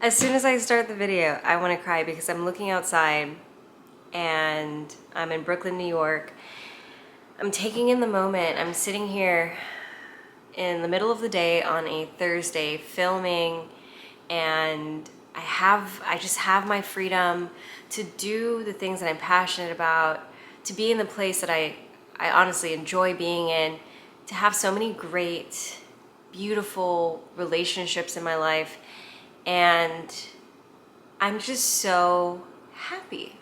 As soon as I start the video, I want to cry because I'm looking outside and I'm in Brooklyn, New York. I'm taking in the moment. I'm sitting here in the middle of the day on a Thursday filming, and I just have my freedom to do the things that I'm passionate about, to be in the place that I honestly enjoy being in, to have so many great, beautiful relationships in my life. And I'm just so happy.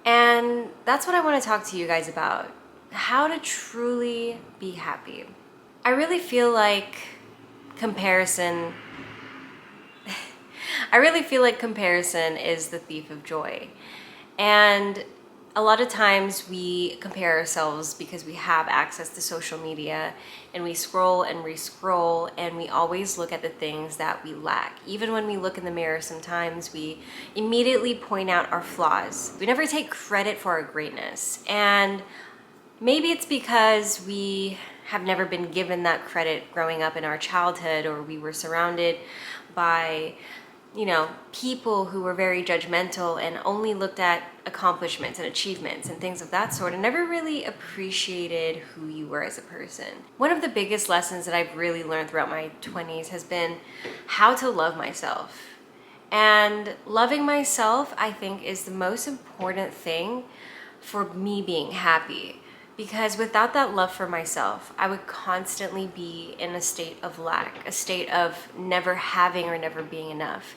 And that's what I want to talk to you guys about. How to truly be happy. I really feel like comparison comparison is the thief of joy. And a lot of times we compare ourselves because we have access to social media, and we scroll and re-scroll, and we always look at the things that we lack. Even when we look in the mirror, sometimes we immediately point out our flaws. We never take credit for our greatness. And maybe it's because we have never been given that credit growing up in our childhood, or we were surrounded by people who were very judgmental and only looked at accomplishments and achievements and things of that sort, and never really appreciated who you were as a person. One of the biggest lessons that I've really learned throughout my 20s has been how to love myself. And loving myself, I think, is the most important thing for me being happy. Because without that love for myself, I would constantly be in a state of lack, a state of never having or never being enough.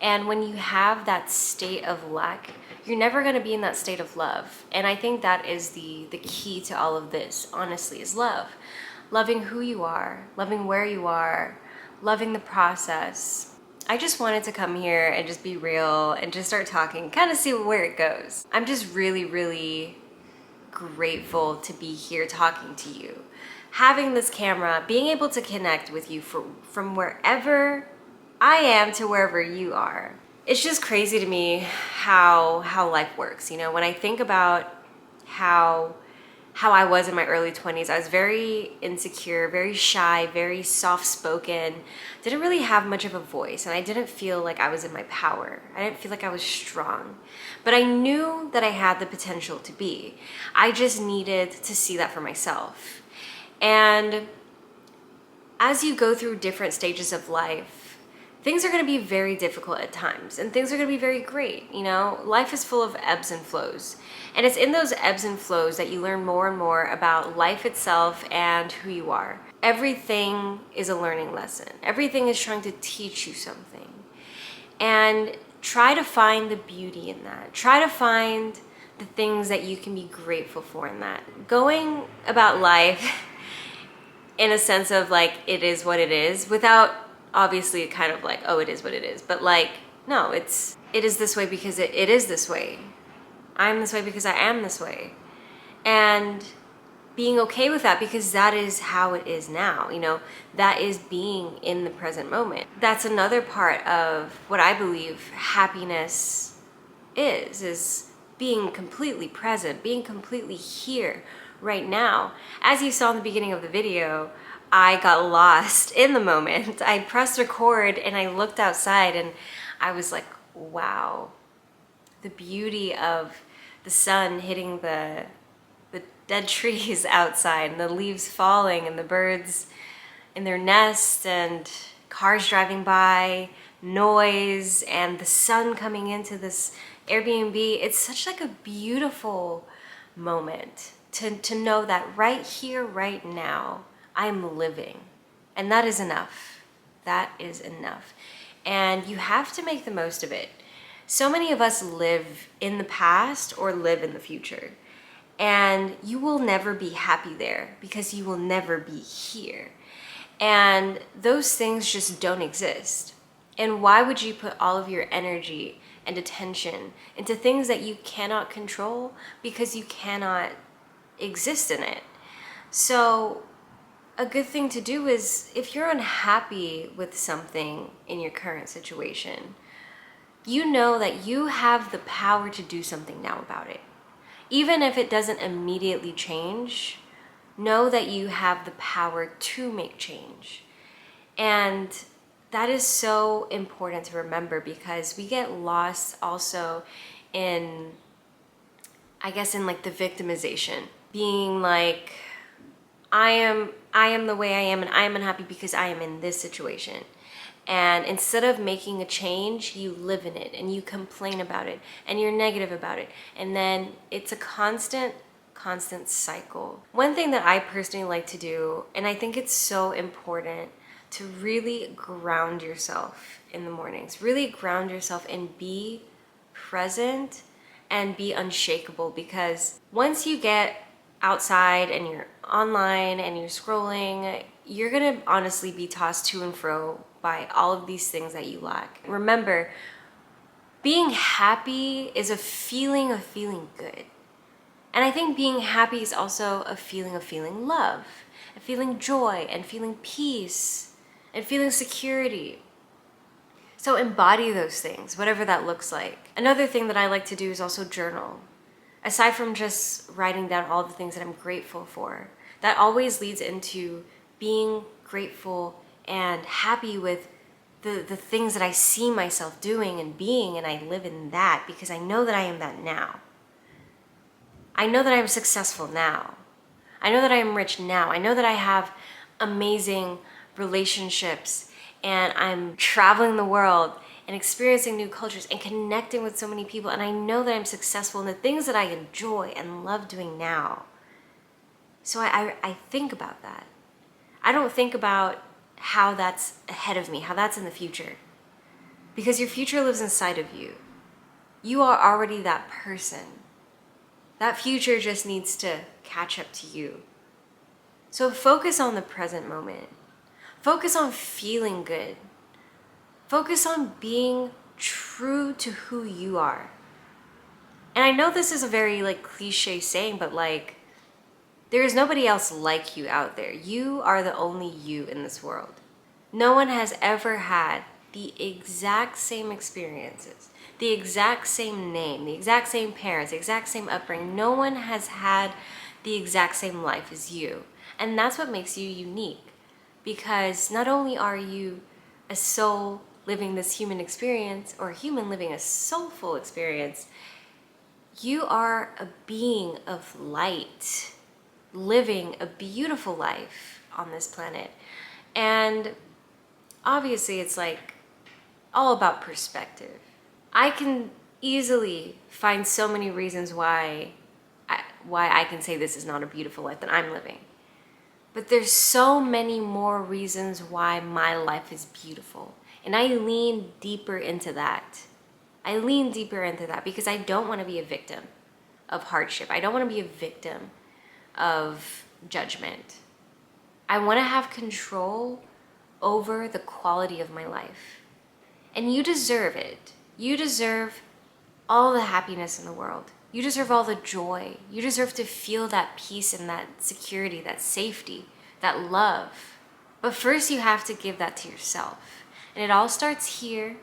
And when you have that state of lack, you're never going to be in that state of love. And I think that is the key to all of this, honestly, is love. Loving who you are, loving where you are, loving the process. I just wanted to come here and just be real and just start talking, kind of see where it goes. I'm just really, really grateful to be here talking to you, having this camera, being able to connect with you from wherever I am to wherever you are. It's just crazy to me how life works. When I think about how I was in my early 20s, I was very insecure, very shy, very soft-spoken, didn't really have much of a voice, and I didn't feel like I was in my power. I didn't feel like I was strong. But I knew that I had the potential to be. I just needed to see that for myself. And as you go through different stages of life, things are going to be very difficult at times, and things are going to be very great. Life is full of ebbs and flows. And it's in those ebbs and flows that you learn more and more about life itself and who you are. Everything is a learning lesson. Everything is trying to teach you something. And try to find the beauty in that. Try to find the things that you can be grateful for in that. Going about life in a sense of like, it is what it is, without obviously kind of like, oh, it is what it is. But like, no, it is this way because it is this way. I'm this way because I am this way. And being okay with that, because that is how it is now. That is being in the present moment. That's another part of what I believe happiness is being completely present, being completely here right now. As you saw in the beginning of the video, I got lost in the moment. I pressed record and I looked outside and I was like, wow. The beauty of the sun hitting the dead trees outside, and the leaves falling, and the birds in their nest, and cars driving by, noise, and the sun coming into this Airbnb. It's such like a beautiful moment to know that right here, right now, I'm living. And that is enough. That is enough. And you have to make the most of it. So many of us live in the past or live in the future, and you will never be happy there because you will never be here. And those things just don't exist. And why would you put all of your energy and attention into things that you cannot control because you cannot exist in it? So a good thing to do is, if you're unhappy with something in your current situation, you know that you have the power to do something now about it. Even if it doesn't immediately change, know that you have the power to make change. And that is so important to remember, because we get lost also in, I guess, in like the victimization, being like, I am the way I am, and I am unhappy because I am in this situation. And instead of making a change, you live in it and you complain about it and you're negative about it. And then it's a constant cycle. One thing that I personally like to do, and I think it's so important, to really ground yourself in the mornings. Really ground yourself and be present and be unshakable, because once you get outside and you're online and you're scrolling, you're gonna honestly be tossed to and fro by all of these things that you lack. Remember, being happy is a feeling of feeling good. And I think being happy is also a feeling of feeling love, and feeling joy, and feeling peace, and feeling security. So embody those things, whatever that looks like. Another thing that I like to do is also journal. Aside from just writing down all the things that I'm grateful for, that always leads into being grateful and happy with the things that I see myself doing and being, and I live in that because I know that I am that now. I know that I'm successful now. I know that I am rich now. I know that I have amazing relationships, and I'm traveling the world and experiencing new cultures and connecting with so many people, and I know that I'm successful in the things that I enjoy and love doing now. So I think about that. I don't think about how that's ahead of me, how that's in the future. Because your future lives inside of you. You are already that person. That future just needs to catch up to you. So focus on the present moment. Focus on feeling good. Focus on being true to who you are. And I know this is a very like cliche saying, but like, there is nobody else like you out there. You are the only you in this world. No one has ever had the exact same experiences, the exact same name, the exact same parents, the exact same upbringing. No one has had the exact same life as you. And that's what makes you unique. Because not only are you a soul living this human experience, or a human living a soulful experience, you are a being of light, living a beautiful life on this planet. And obviously it's like all about perspective. I can easily find so many reasons why I can say this is not a beautiful life that I'm living. But there's so many more reasons why my life is beautiful. And I lean deeper into that. I lean deeper into that because I don't want to be a victim of hardship. I don't want to be a victim of judgment. I want to have control over the quality of my life. And you deserve it. You deserve all the happiness in the world. You deserve all the joy. You deserve to feel that peace and that security, that safety, that love. But first you have to give that to yourself. And it all starts here,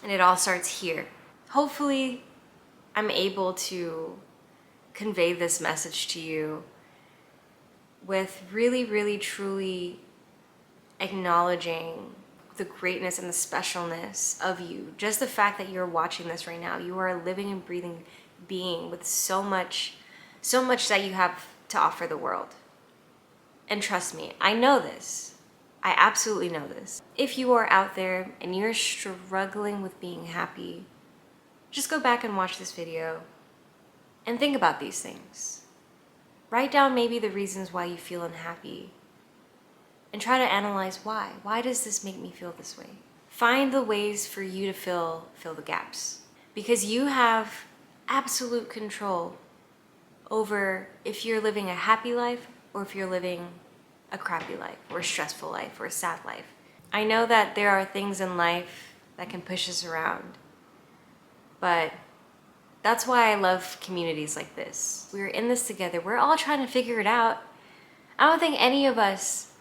and it all starts here. Hopefully I'm able to convey this message to you with really, really, truly acknowledging the greatness and the specialness of you. Just the fact that you're watching this right now, you are a living and breathing being with so much that you have to offer the world. And trust me, I know this. I absolutely know this. If you are out there and you're struggling with being happy, just go back and watch this video and think about these things. Write down maybe the reasons why you feel unhappy and try to analyze why. Why does this make me feel this way? Find the ways for you to fill the gaps, because you have absolute control over if you're living a happy life or if you're living a crappy life or a stressful life or a sad life. I know that there are things in life that can push us around, but that's why I love communities like this. We're in this together. We're all trying to figure it out. I don't think any of us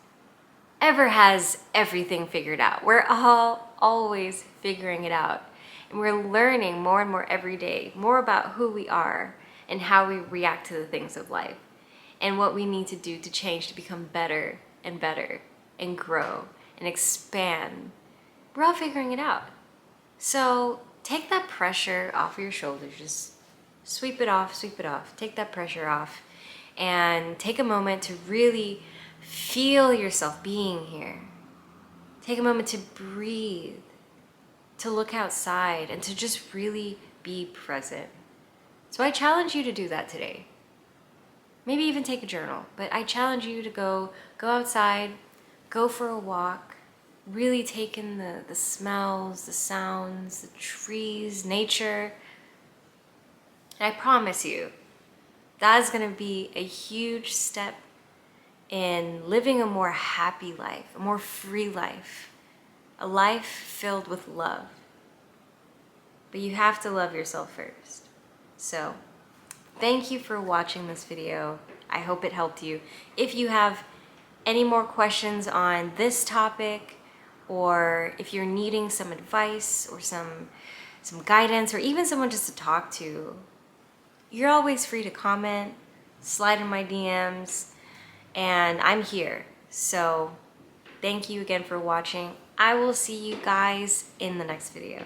ever has everything figured out. We're all always figuring it out. And we're learning more and more every day, more about who we are and how we react to the things of life, and what we need to do to change to become better and better and grow and expand We're all figuring it out. So take that pressure off your shoulders. Just sweep it off, sweep it off. Take that pressure off and take a moment to really feel yourself being here. Take a moment to breathe, to look outside, and to just really be present. So I challenge you to do that today. Maybe even take a journal, but I challenge you to go outside, go for a walk, really take in the smells, the sounds, the trees, nature. And I promise you, that is going to be a huge step in living a more happy life, a more free life, a life filled with love. But you have to love yourself first. So, thank you for watching this video. I hope it helped you. If you have any more questions on this topic, or if you're needing some advice or some guidance, or even someone just to talk to, you're always free to comment, slide in my DMs, and I'm here. So thank you again for watching. I will see you guys in the next video.